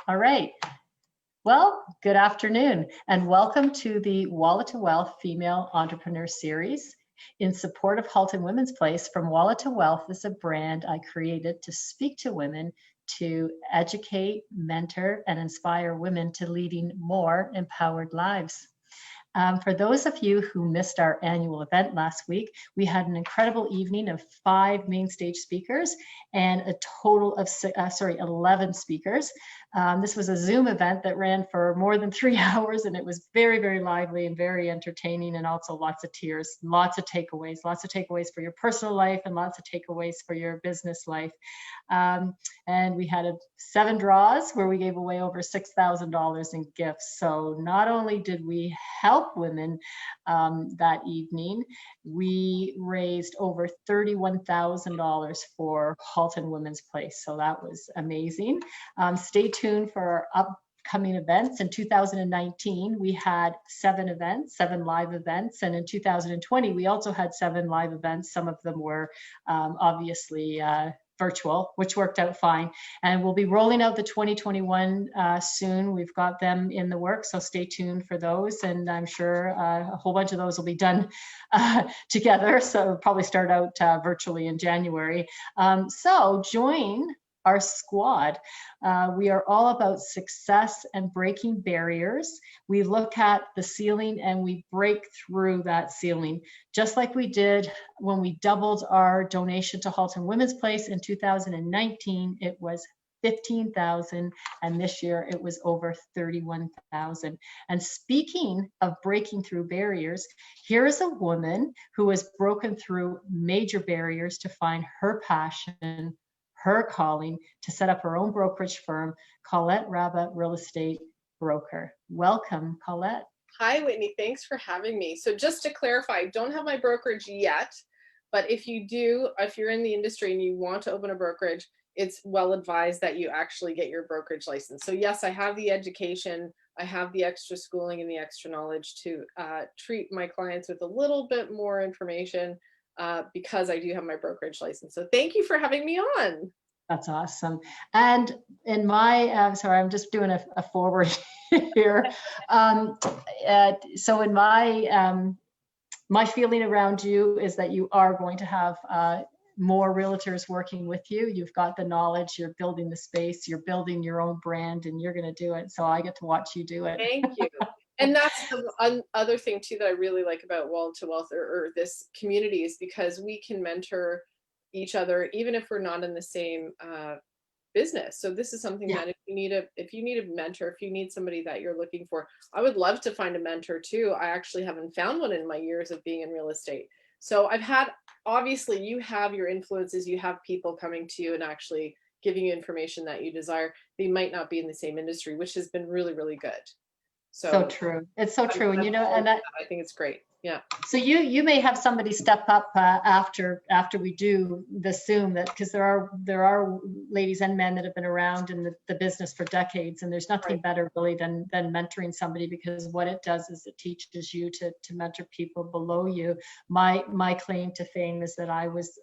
All right. Well, good afternoon and welcome to the Wallet to Wealth Female Entrepreneur Series. In support of Halton Women's Place, From Wallet to Wealth is a brand I created to speak to women, to educate, mentor, and inspire women to leading more empowered lives. For those of you who missed our annual event last week, we had an incredible evening of 5 main stage speakers and a total of 11 speakers. This was a Zoom event that ran for more than 3 hours, and it was very, very lively and very entertaining, and also lots of tears, lots of takeaways for your personal life and lots of takeaways for your business life. And we had 7 draws where we gave away over $6,000 in gifts. So not only did we help women that evening, we raised over $31,000 for Halton Women's Place. So that was amazing. Stay tuned for our upcoming events. In 2019, we had 7 events, 7 live events. And in 2020, we also had 7 live events. Some of them were obviously virtual, which worked out fine. And we'll be rolling out the 2021 soon. We've got them in the works, so stay tuned for those. And I'm sure a whole bunch of those will be done together. So we'll probably start out virtually in January. So join our squad. We are all about success and breaking barriers. We look at the ceiling and we break through that ceiling, just like we did when we doubled our donation to Halton Women's Place in 2019. It was 15,000, and this year it was over 31,000. And speaking of breaking through barriers, here is a woman who has broken through major barriers to find her passion, her calling, to set up her own brokerage firm, Colette Rabba Real Estate Broker. Welcome, Colette. Hi, Whitney. Thanks for having me. So just to clarify, I don't have my brokerage yet, but if you do, if you're in the industry and you want to open a brokerage, it's well advised that you actually get your brokerage license. So yes, I have the education, I have the extra schooling and the extra knowledge to treat my clients with a little bit more information because I do have my brokerage license. So thank you for having me on. That's awesome. And in my, sorry, I'm just doing a forward here. So in my, my feeling around you is that you are going to have more realtors working with you. You've got the knowledge, you're building the space, you're building your own brand, and you're going to do it. So I get to watch you do it. Thank you. And that's the other thing too that I really like about Wallet to Wealth or this community is because we can mentor each other, even if we're not in the same business. So this is something that if you need a mentor, if you need somebody that you're looking for, I would love to find a mentor too. I actually haven't found one in my years of being in real estate. So I've had, obviously you have your influences, you have people coming to you and actually giving you information that you desire. They might not be in the same industry, which has been really, really good. So true. It's so true. And you know, and I think it's great. Yeah. So you may have somebody step up after we do the Zoom, that because there are ladies and men that have been around in the business for decades, and there's nothing better really than mentoring somebody, because what it does is it teaches you to mentor people below you. My claim to fame is that I was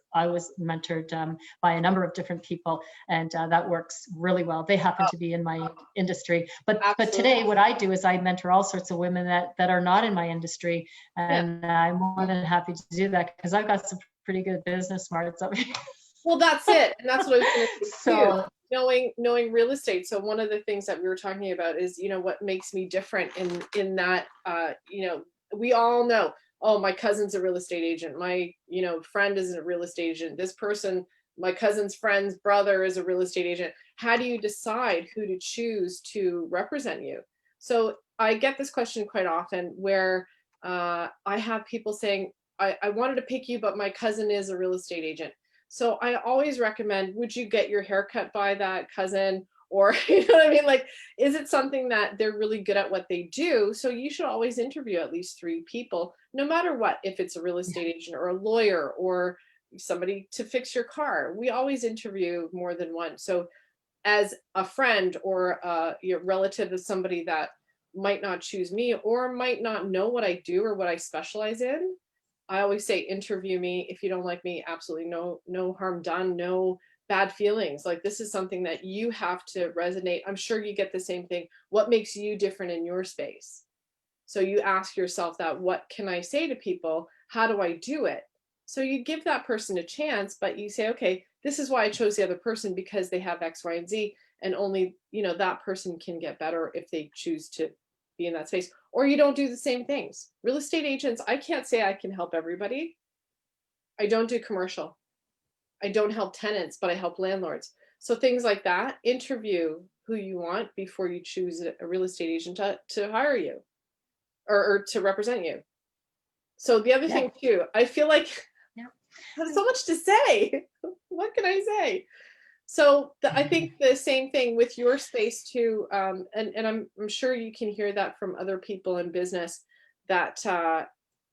mentored by a number of different people, and that works really well. They happen to be in my industry, but today what I do is I mentor all sorts of women that are not in my industry. And I'm more than happy to do that because I've got some pretty good business smarts up here. Well, that's it. And that's what I was going to say too. Knowing real estate. So one of the things that we were talking about is, you know, what makes me different in that, you know, we all know, oh, my cousin's a real estate agent. My, you know, friend is a real estate agent. This person, my cousin's friend's brother is a real estate agent. How do you decide who to choose to represent you? So I get this question quite often where I have people saying, I wanted to pick you, but my cousin is a real estate agent. So I always recommend, would you get your hair cut by that cousin? Or, you know what I mean? Like, is it something that they're really good at what they do? So you should always interview at least 3 people, no matter what, if it's a real estate agent or a lawyer or somebody to fix your car. We always interview more than one. So as a friend or your relative is somebody that might not choose me or might not know what I do or what I specialize in, I always say, interview me. If you don't like me, absolutely no harm done, no bad feelings. Like, this is something that you have to resonate. I'm sure you get the same thing. What makes you different in your space? So you ask yourself that, what can I say to people? How do I do it? So you give that person a chance, but you say, okay, this is why I chose the other person, because they have X, Y, and Z, and only, that person can get better if they choose to be in that space. Or you don't do the same things. Real estate agents, I can't say I can help everybody. I don't do commercial. I don't help tenants, but I help landlords. So things like that, interview who you want before you choose a real estate agent to hire you or to represent you. So the other thing too, I feel like I have so much to say. What can I say? So I think the same thing with your space too, and I'm sure you can hear that from other people in business, that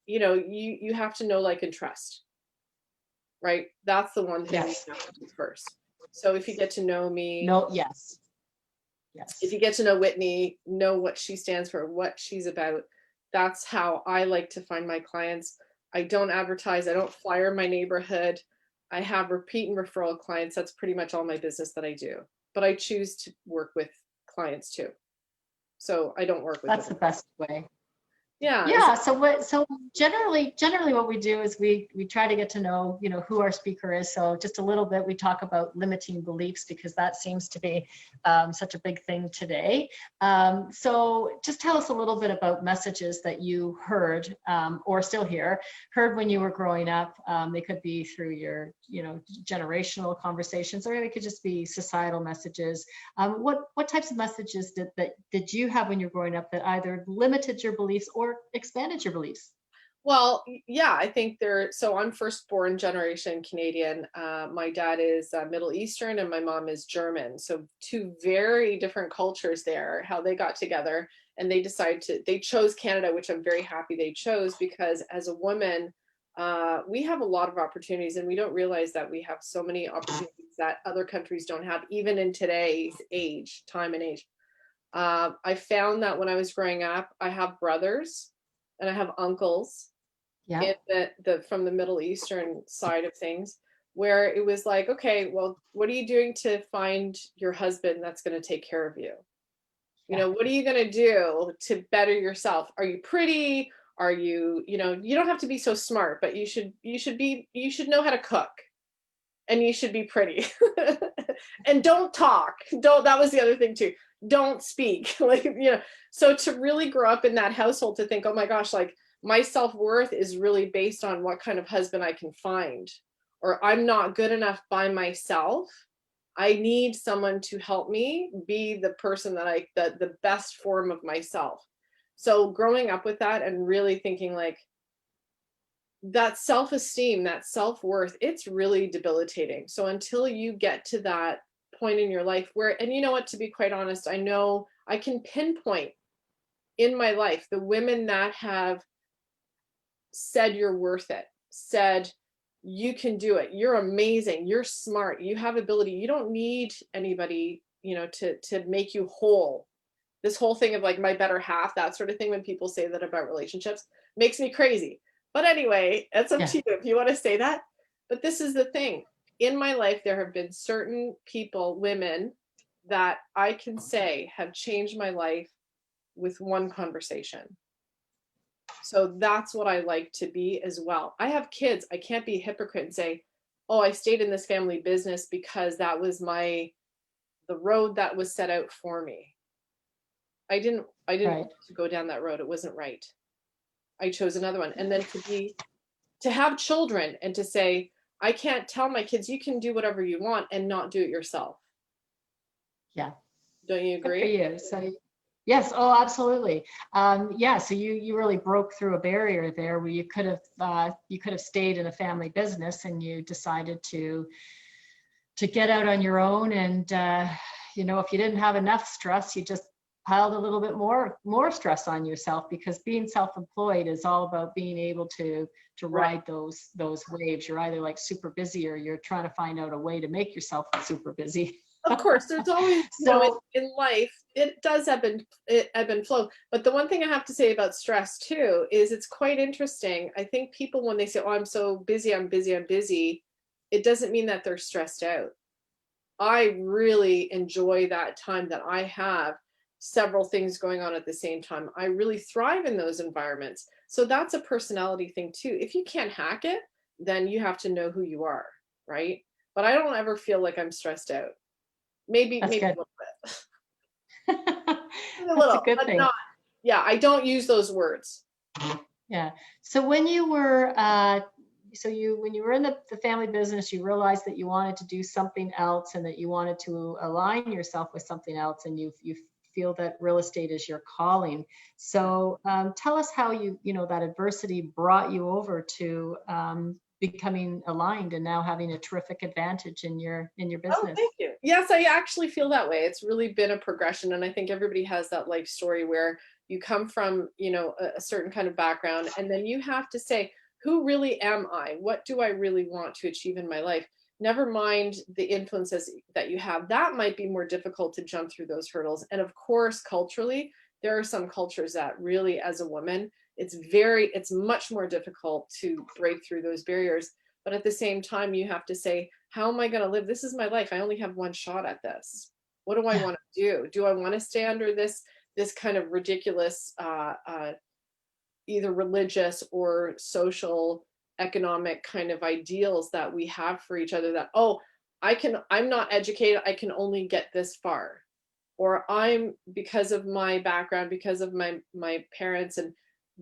you have to know, like, and trust, right? That's the one thing you have to do first. So if you get to know me, yes. If you get to know Whitney, know what she stands for, what she's about. That's how I like to find my clients. I don't advertise. I don't flyer my neighborhood. I have repeat and referral clients. That's pretty much all my business that I do. But I choose to work with clients too. So I don't work with That's the best way. Yeah. So generally what we do is we try to get to know, who our speaker is. So just a little bit, we talk about limiting beliefs, because that seems to be such a big thing today. So just tell us a little bit about messages that you heard or still heard when you were growing up. They could be through your, generational conversations, or they could just be societal messages. What types of messages did you have when you were growing up that either limited your beliefs or expanded your beliefs? Well, yeah, I think so I'm first-born generation Canadian. My dad is Middle Eastern and my mom is German. So two very different cultures there, how they got together, and they chose Canada, which I'm very happy they chose, because as a woman, we have a lot of opportunities, and we don't realize that we have so many opportunities that other countries don't have, even in today's time and age. I found that when I was growing up, I have brothers and I have uncles in from the Middle Eastern side of things, where it was like, okay, well, what are you doing to find your husband that's going to take care of you? What are you going to do to better yourself? Are you pretty? Are you, you don't have to be so smart, but you should know how to cook, and you should be pretty. And don't talk. That was the other thing too. Don't speak. So to really grow up in that household, to think, oh my gosh, like, my self-worth is really based on what kind of husband I can find, or I'm not good enough by myself. I need someone to help me be the person that the best form of myself. So growing up with that and really thinking, like, that self-esteem, that self-worth, it's really debilitating. So until you get to that point in your life where, and you know what, to be quite honest, I know I can pinpoint in my life the women that have said you're worth it, said you can do it, you're amazing, you're smart, you have ability, you don't need anybody, to make you whole. This whole thing of, like, my better half, that sort of thing, when people say that about relationships, makes me crazy. But anyway, it's up to you if you want to say that. But this is the thing. In my life, there have been certain people, women, that I can say have changed my life with one conversation. So that's what I like to be as well. I have kids. I can't be a hypocrite and say, oh, I stayed in this family business because that was the road that was set out for me. I didn't want to go down that road. It wasn't right. I chose another one. And then to have children and to say, I can't tell my kids, you can do whatever you want and not do it yourself. Yeah. Don't you agree? Good for you. So yes. Oh, absolutely. So you really broke through a barrier there, where you could have stayed in a family business, and you decided to get out on your own. And if you didn't have enough stress, you just piled a little bit more stress on yourself, because being self-employed is all about being able to ride those waves. You're either like super busy, or you're trying to find out a way to make yourself super busy. Of course, there's always, in life, it does ebb and flow. But the one thing I have to say about stress too is it's quite interesting. I think people, when they say, oh, I'm so busy, I'm busy, it doesn't mean that they're stressed out. I really enjoy that time that I have several things going on at the same time. I really thrive in those environments. So that's a personality thing too. If you can't hack it, then you have to know who you are, right? But I don't ever feel like I'm stressed out. Maybe That's maybe a good. little bit. A That's a little, good but thing. not. Yeah, I don't use those words. Yeah. So when you were, when you were in the family business, you realized that you wanted to do something else and that you wanted to align yourself with something else, and you feel that real estate is your calling. So tell us how that adversity brought you over to becoming aligned and now having a terrific advantage in your Oh, business. thank you. Yes, I actually feel that way. It's really been a progression. And I think everybody has that life story where you come from, a certain kind of background, and then you have to say, who really am I? What do I really want to achieve in my life? Never mind the influences that you have. That might be more difficult to jump through those hurdles. And of course, culturally, there are some cultures that really, as a woman, it's much more difficult to break through those barriers. But at the same time, you have to say, how am I going to live? This is my life. I only have one shot at this. What do I Yeah. want to do? Do I want to stay under this kind of ridiculous, either religious or social, economic kind of ideals that we have for each other? That, oh, I'm not educated. I can only get this far, or I'm, because of my background, because of my parents and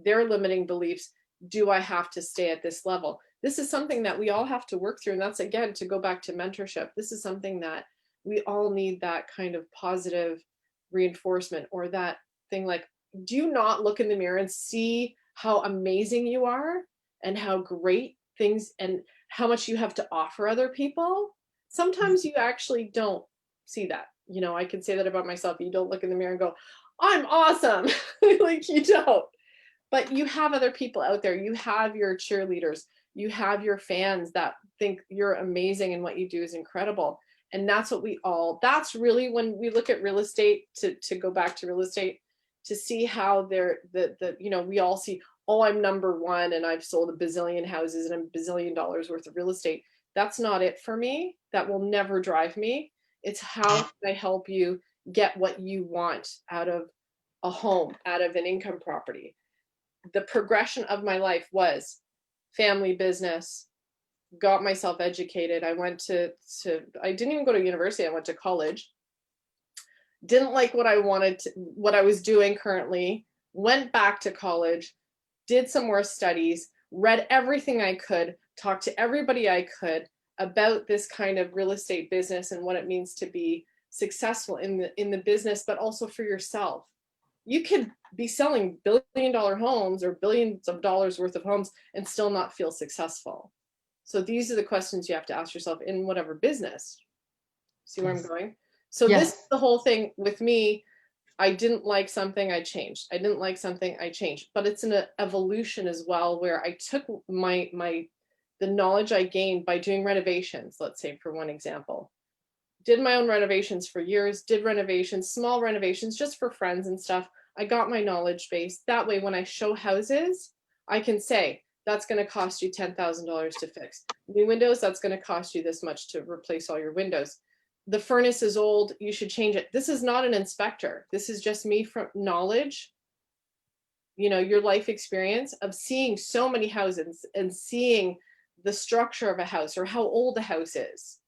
their limiting beliefs, do I have to stay at this level? This is something that we all have to work through. And that's, again, to go back to mentorship. This is something that we all need, that kind of positive reinforcement, or that thing like, do you not look in the mirror and see how amazing you are and how great things and how much you have to offer other people? Sometimes you actually don't see that. I can say that about myself. You don't look in the mirror and go, I'm awesome. Like, you don't. But you have other people out there. You have your cheerleaders. You have your fans that think you're amazing and what you do is incredible. And that's really, when we look at real estate, to go back to real estate, to see how we all see, oh, I'm number one and I've sold a bazillion houses and a bazillion dollars worth of real estate. That's not it for me. That will never drive me. It's how can I help you get what you want out of a home, out of an income property. The progression of my life was family business, got myself educated. I went I didn't even go to university. I went to college. Didn't like what I was doing currently, went back to college, did some more studies, read everything I could, talked to everybody I could about this kind of real estate business and what it means to be successful in the business, but also for yourself. You could be selling $1 billion homes or billions of dollars worth of homes and still not feel successful. So these are the questions you have to ask yourself in whatever business. See where I'm going? So this is Yes. the whole thing with me. I didn't like something, I changed. I didn't like something, I changed. But it's an evolution as well, where I took the knowledge I gained by doing renovations, let's say, for one example. Did my own renovations for years, did renovations, small renovations just for friends and stuff. I got my knowledge base. That way, when I show houses, I can say, that's going to cost you $10,000 to fix. New windows, that's going to cost you this much to replace all your windows. The furnace is old, you should change it. This is not an inspector. This is just me from knowledge, your life experience of seeing so many houses and seeing the structure of a house or how old a house is.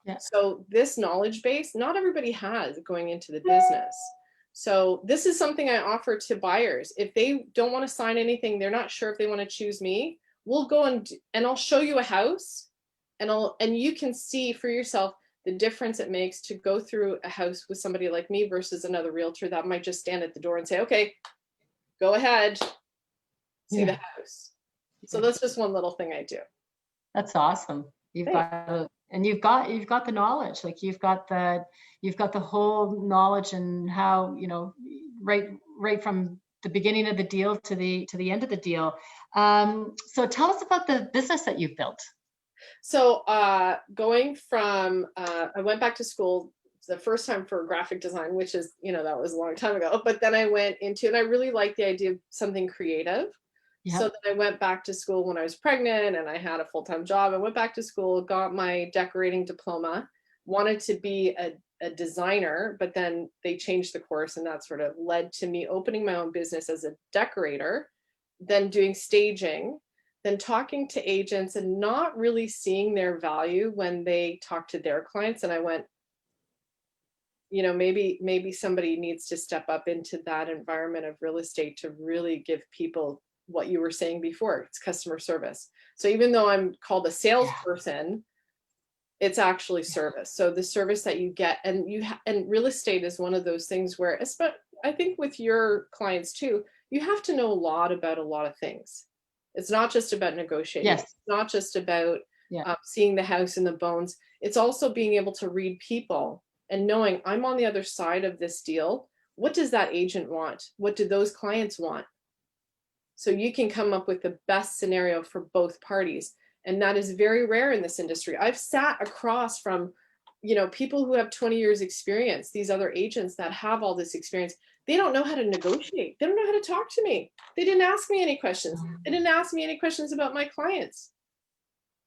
Yeah. So this knowledge base, not everybody has going into the business. So this is something I offer to buyers. If they don't want to sign anything, they're not sure if they want to choose me, we'll go and I'll show you a house, and you can see for yourself the difference it makes to go through a house with somebody like me versus another realtor that might just stand at the door and say, okay, go ahead, see the house. So that's just one little thing I do. That's awesome. Thanks. You've got the knowledge. Like you've got the whole knowledge and how, right from the beginning of the deal to the end of the deal. So tell us about the business that you've built. So going from, I went back to school the first time for graphic design, which is, that was a long time ago. But then I went into, and I really liked the idea of something creative. Yeah. So then I went back to school when I was pregnant and I had a full-time job. I went back to school, got my decorating diploma. wanted to be a designer, but then they changed the course, and that sort of led to me opening my own business as a decorator, then doing staging, then talking to agents and not really seeing their value when they talk to their clients. And I went, maybe somebody needs to step up into that environment of real estate to really give people what you were saying before. It's customer service. So even though I'm called a salesperson, it's actually service. So the service that you get, and and real estate is one of those things where, I think with your clients too, you have to know a lot about a lot of things. It's not just about negotiating. Yes. It's not just about seeing the house and the bones. It's also being able to read people and knowing I'm on the other side of this deal. What does that agent want? What do those clients want? So you can come up with the best scenario for both parties. And that is very rare in this industry. I've sat across from, people who have 20 years experience, these other agents that have all this experience. They don't know how to negotiate. They don't know how to talk to me. They didn't ask me any questions. They didn't ask me any questions about my clients.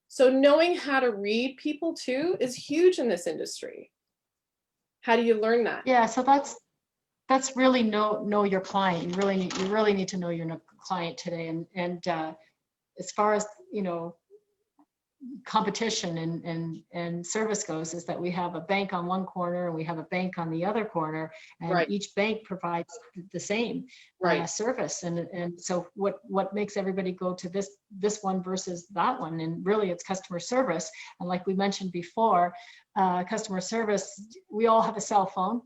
So knowing how to read people too is huge in this industry. How do you learn that? Yeah, so that's really know your client. You really need to know your client today. And as far as competition and service goes, is that we have a bank on one corner and we have a bank on the other corner, and each bank provides the same service. And so what makes everybody go to this one versus that one? And really it's customer service. And like we mentioned before, customer service, we all have a cell phone.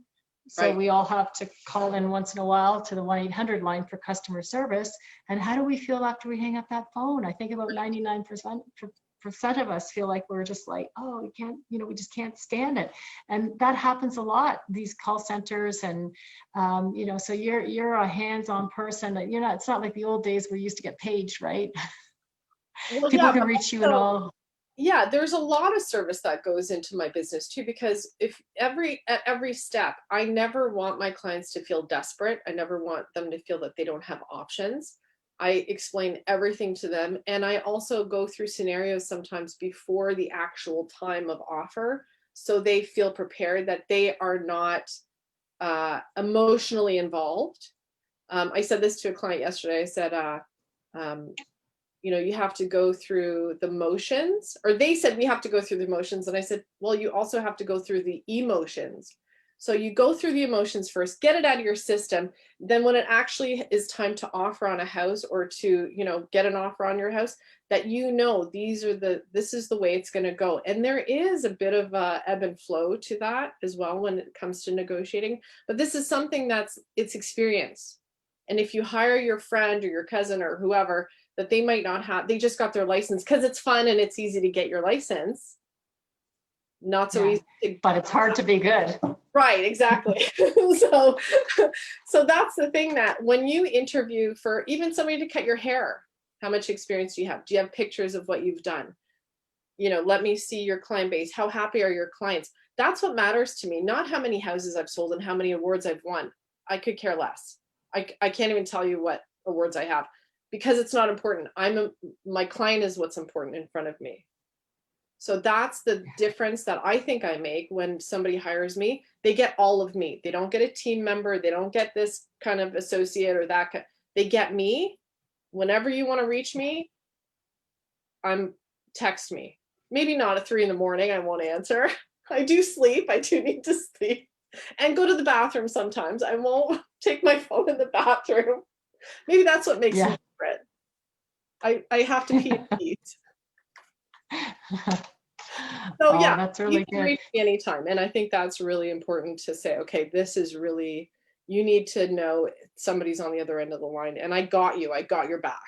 So we all have to call in once in a while to the 1-800 line for customer service. And how do we feel after we hang up that phone? I think about 99% of us feel like we're just like, oh, we just can't stand it. And that happens a lot, these call centers. And, so you're a hands-on person. It's not like the old days where you used to get paged, right? Well, People can reach you and all. Yeah, there's a lot of service that goes into my business too, because at every step, I never want my clients to feel desperate. I never want them to feel that they don't have options. I explain everything to them. And I also go through scenarios sometimes before the actual time of offer, so they feel prepared, that they are not emotionally involved. I said this to a client yesterday. I said, you have to go through the motions, or they said we have to go through the motions. And I said, well, you also have to go through the emotions. So you go through the emotions first, get it out of your system. Then when it actually is time to offer on a house, or to, get an offer on your house, that this is the way it's going to go. And there is a bit of ebb and flow to that as well when it comes to negotiating. But this is something it's experience. And if you hire your friend or your cousin or whoever, that they might not have, they just got their license because it's fun and it's easy to get your license. Not so easy. But it's hard to be good. Right, exactly. So that's the thing, that when you interview for even somebody to cut your hair, how much experience do you have? Do you have pictures of what you've done? Let me see your client base. How happy are your clients? That's what matters to me, not how many houses I've sold and how many awards I've won. I could care less. I can't even tell you what awards I have, because it's not important. My client is what's important in front of me. So that's the difference that I think I make when somebody hires me. They get all of me. They don't get a team member. They don't get this kind of associate or that. They get me. Whenever you want to reach me, text me. Maybe not at 3 a.m. I won't answer. I do sleep. I do need to sleep and go to the bathroom sometimes. I won't take my phone in the bathroom. Maybe that's what makes me different. I have to pee and eat. So that's really you can good. reach me anytime. And I think that's really important to say, okay, this is really, you need to know somebody's on the other end of the line, and I got your back.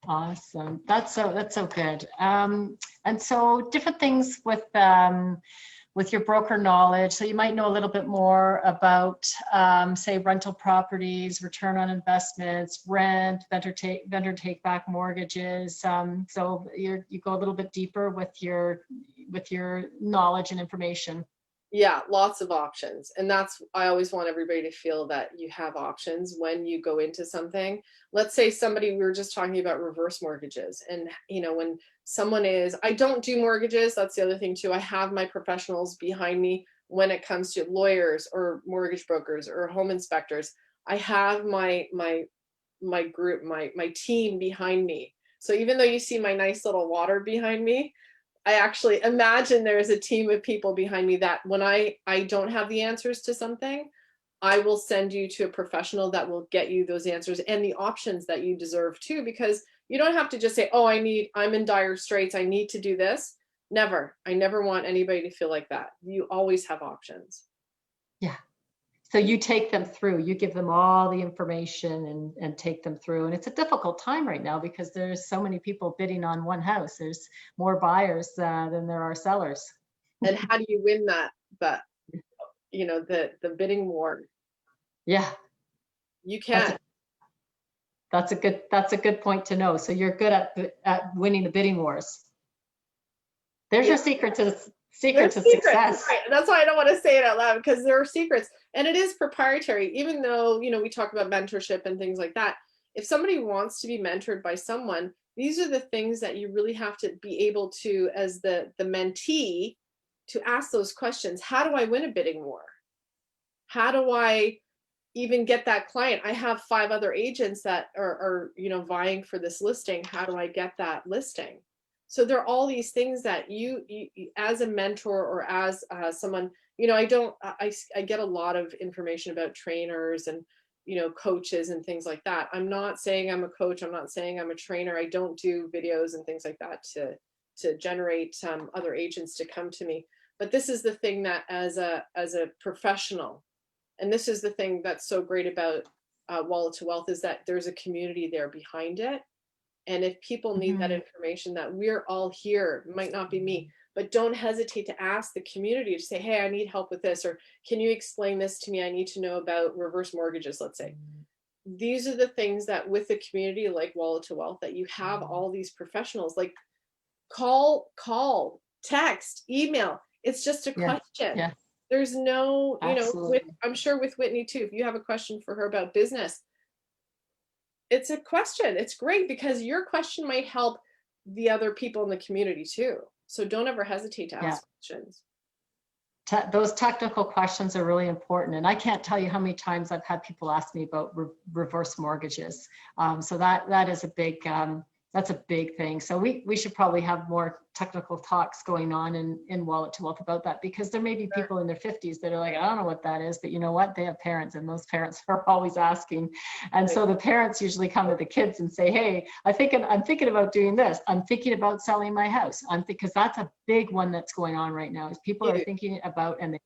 Awesome. That's so good. And so different things with your broker knowledge. So you might know a little bit more about, say, rental properties, return on investments, rent, vendor take back mortgages. So you go a little bit deeper with your knowledge and information. Yeah, lots of options. And that's, I always want everybody to feel that you have options when you go into something. Let's say somebody, we were just talking about reverse mortgages. And, you know, when someone is, I don't do mortgages. That's the other thing too. I have my professionals behind me when it comes to lawyers or mortgage brokers or home inspectors. I have my group, my team behind me. So even though you see my nice little water behind me, I actually imagine there's a team of people behind me that when I don't have the answers to something, I will send you to a professional that will get you those answers and the options that you deserve too, because you don't have to just say, oh, I'm in dire straits, I need to do this. Never. I never want anybody to feel like that. You always have options. Yeah. So you take them through, you give them all the information and take them through. And it's a difficult time right now because there's so many people bidding on one house. There's more buyers than there are sellers. And how do you win that, you know, the bidding war? Yeah. You can. That's a good point to know. So you're good at winning the bidding wars. There's your secret to success. Right. And that's why I don't want to say it out loud, because there are secrets and it is proprietary, even though, you know, we talk about mentorship and things like that. If somebody wants to be mentored by someone, these are the things that you really have to be able to, as the mentee, to ask those questions. How do I win a bidding war? How do I even get that client? I have 5 other agents that are, you know, vying for this listing. How do I get that listing? So there are all these things that you as a mentor or as someone, you know, I get a lot of information about trainers and, you know, coaches and things like that. I'm not saying I'm a coach. I'm not saying I'm a trainer. I don't do videos and things like that to generate other agents to come to me. But this is the thing that as a professional, and this is the thing that's so great about Wallet to Wealth, is that there's a community there behind it. And if people need that information, that we're all here, it might not be me, but don't hesitate to ask the community to say, hey, I need help with this, or can you explain this to me? I need to know about reverse mortgages, let's say. These are the things that with the community like Wallet to Wealth, that you have all these professionals, like call, text, email. It's just a question. Yeah. There's no, you know, Absolutely. I'm sure with Whitney too, if you have a question for her about business, it's a question. It's great because your question might help the other people in the community too. So don't ever hesitate to ask questions. Those technical questions are really important. And I can't tell you how many times I've had people ask me about reverse mortgages. So that is a big, that's a big thing. So we should probably have more technical talks going on in Wallet to Wealth about that, because there may be people in their 50s that are like, I don't know what that is, but you know what? They have parents, and those parents are always asking. And so the parents usually come to the kids and say, hey, I'm thinking about doing this. I'm thinking about selling my house. Because that's a big one that's going on right now, is people are thinking about, and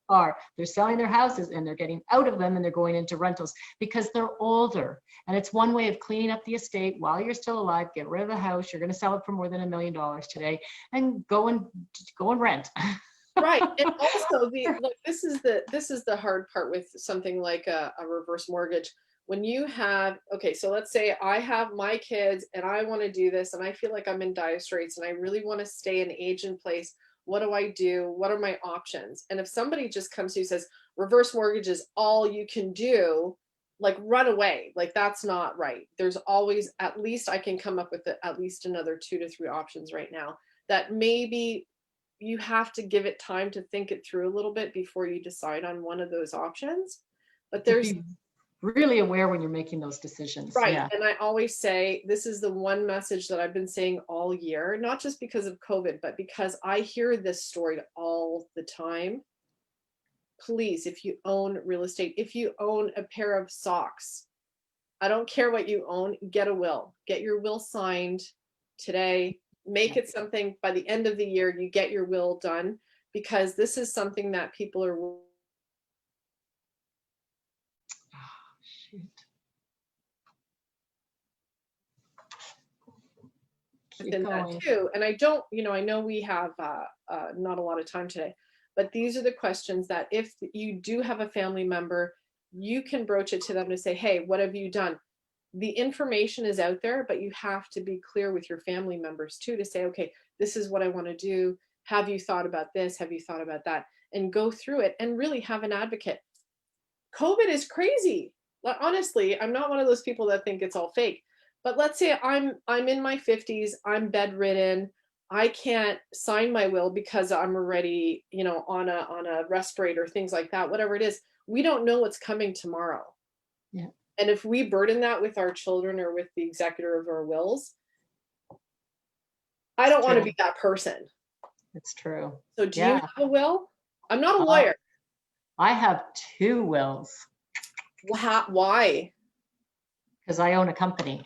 they're selling their houses and they're getting out of them and they're going into rentals because they're older. And it's one way of cleaning up the estate while you're still alive. Get rid of the house. You're going to sell it for more than $1 million today, and go and rent. Right. And also this is the hard part with something like a reverse mortgage. When you have, okay, so let's say I have my kids and I want to do this and I feel like I'm in dire straits and I really want to stay and age in place. What do I do? What are my options? And if somebody just comes to you and says, reverse mortgage is all you can do, like run away. Like that's not right. There's always, at least I can come up with at least another 2 to 3 options right now that maybe you have to give it time to think it through a little bit before you decide on one of those options. But there's be really aware when you're making those decisions. right. Yeah. And I always say, this is the one message that I've been saying all year, not just because of COVID, but because I hear this story all the time. Please, if you own real estate, if you own a pair of socks, I don't care what you own, get a will, get your will signed today, make it something by the end of the year, you get your will done, because this is something that people are within that too. And I don't, you know, I know we have not a lot of time today, but these are the questions that if you do have a family member, you can broach it to them to say, hey, what have you done? The information is out there, but you have to be clear with your family members too, to say, okay, this is what I want to do. Have you thought about this? Have you thought about that? and go through it and really have an advocate. COVID is crazy. Like, honestly, I'm not one of those people that think it's all fake. But let's say I'm in my 50s, I'm bedridden, I can't sign my will because I'm already, on a respirator, things like that, whatever it is. We don't know what's coming tomorrow. Yeah. And if we burden that with our children or with the executor of our wills, I don't want to be that person. It's true. So do you have a will? I'm not a lawyer. I have 2 wills. Why? Because I own a company.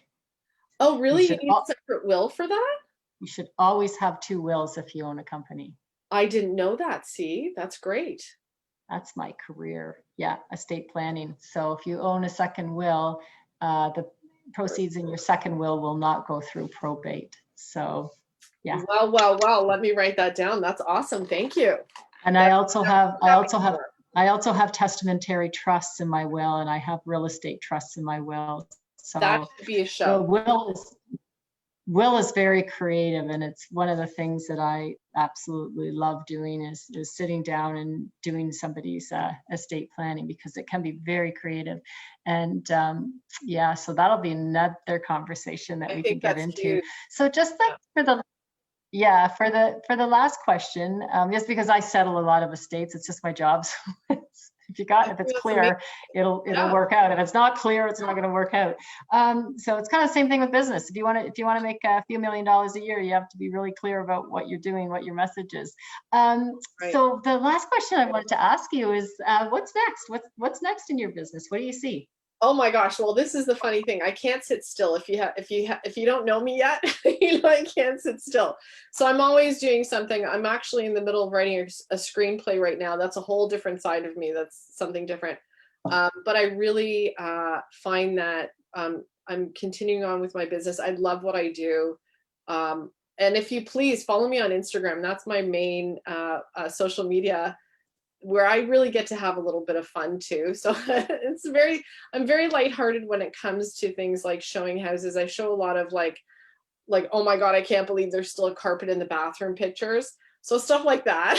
Oh, really? You need a separate will for that? You should always have 2 wills if you own a company. I didn't know that. See, that's great. That's my career. Yeah, estate planning. So if you own a second will, the proceeds in your second will not go through probate. So, yeah. Wow. Let me write that down. That's awesome. Thank you. And I also have testamentary trusts in my will, and I have real estate trusts in my will. So that should be a show. The will is very creative, and it's one of the things that I absolutely love doing is sitting down and doing somebody's estate planning, because it can be very creative. And so that'll be another conversation that we can get into. Huge. So just for the last question, just because I settle a lot of estates, it's just my job. So if it's clear, it'll work out. If it's not clear, it's not going to work out. So it's kind of the same thing with business. If you want to make a few $1 million a year, you have to be really clear about what you're doing, what your message is. Right. So the last question I wanted to ask you is, what's next? What's next in your business? What do you see? Oh my gosh. Well, this is the funny thing. I can't sit still. If you don't know me yet, I can't sit still. So I'm always doing something. I'm actually in the middle of writing a screenplay right now. That's a whole different side of me. That's something different. But I really find that I'm continuing on with my business. I love what I do. And if you please follow me on Instagram, that's my main social media, where I really get to have a little bit of fun too. So I'm very lighthearted when it comes to things like showing houses. I show a lot of like, oh my God, I can't believe there's still a carpet in the bathroom pictures. So stuff like that.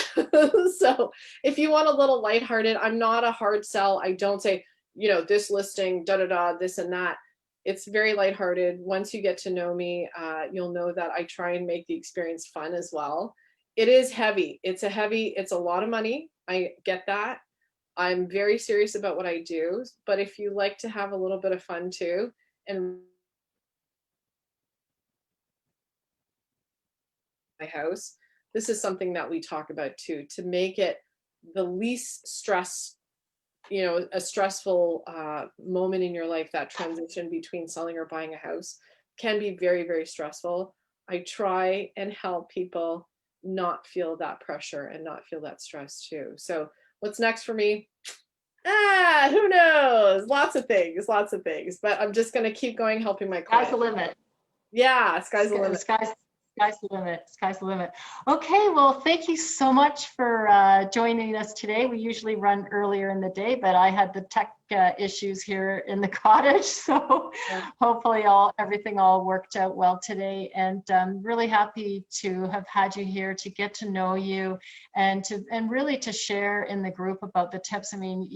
So if you want a little lighthearted, I'm not a hard sell. I don't say, this listing, this and that. It's very lighthearted. Once you get to know me, you'll know that I try and make the experience fun as well. It is heavy. It's a lot of money. I get that. I'm very serious about what I do, but if you like to have a little bit of fun too, and my house, this is something that we talk about too, to make it the least stress, a stressful moment in your life. That transition between selling or buying a house can be very, very stressful. I try and help people not feel that pressure and not feel that stress too. So what's next for me? Who knows? Lots of things, but I'm just going to keep going, helping my clients. Sky's the limit. Yeah. Sky's the limit. Sky's the limit. Sky's the limit. Okay, well, thank you so much for joining us today. We usually run earlier in the day, but I had the tech issues here in the cottage, so hopefully everything all worked out well today. And I'm really happy to have had you here to get to know you and really to share in the group about the tips. I mean,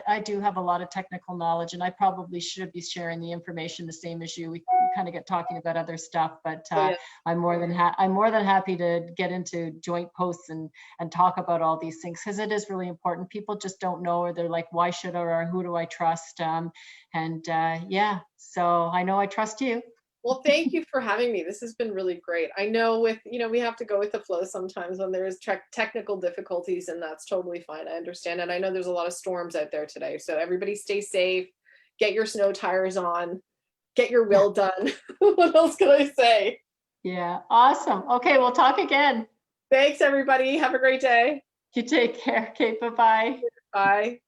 I do have a lot of technical knowledge, and I probably should be sharing the information the same as you. We kind of get talking about other stuff, but I'm more than happy to get into joint posts and talk about all these things, because it is really important. People just don't know, or they're like, why should I, or who do I trust? So I know I trust you. Well, thank you for having me. This has been really great. I know we have to go with the flow sometimes when there's technical difficulties, and that's totally fine. I understand. And I know there's a lot of storms out there today. So everybody stay safe, get your snow tires on, get your will done. What else can I say? Yeah, awesome. Okay, we'll talk again. Thanks, everybody. Have a great day. You take care. Okay, bye-bye. Bye.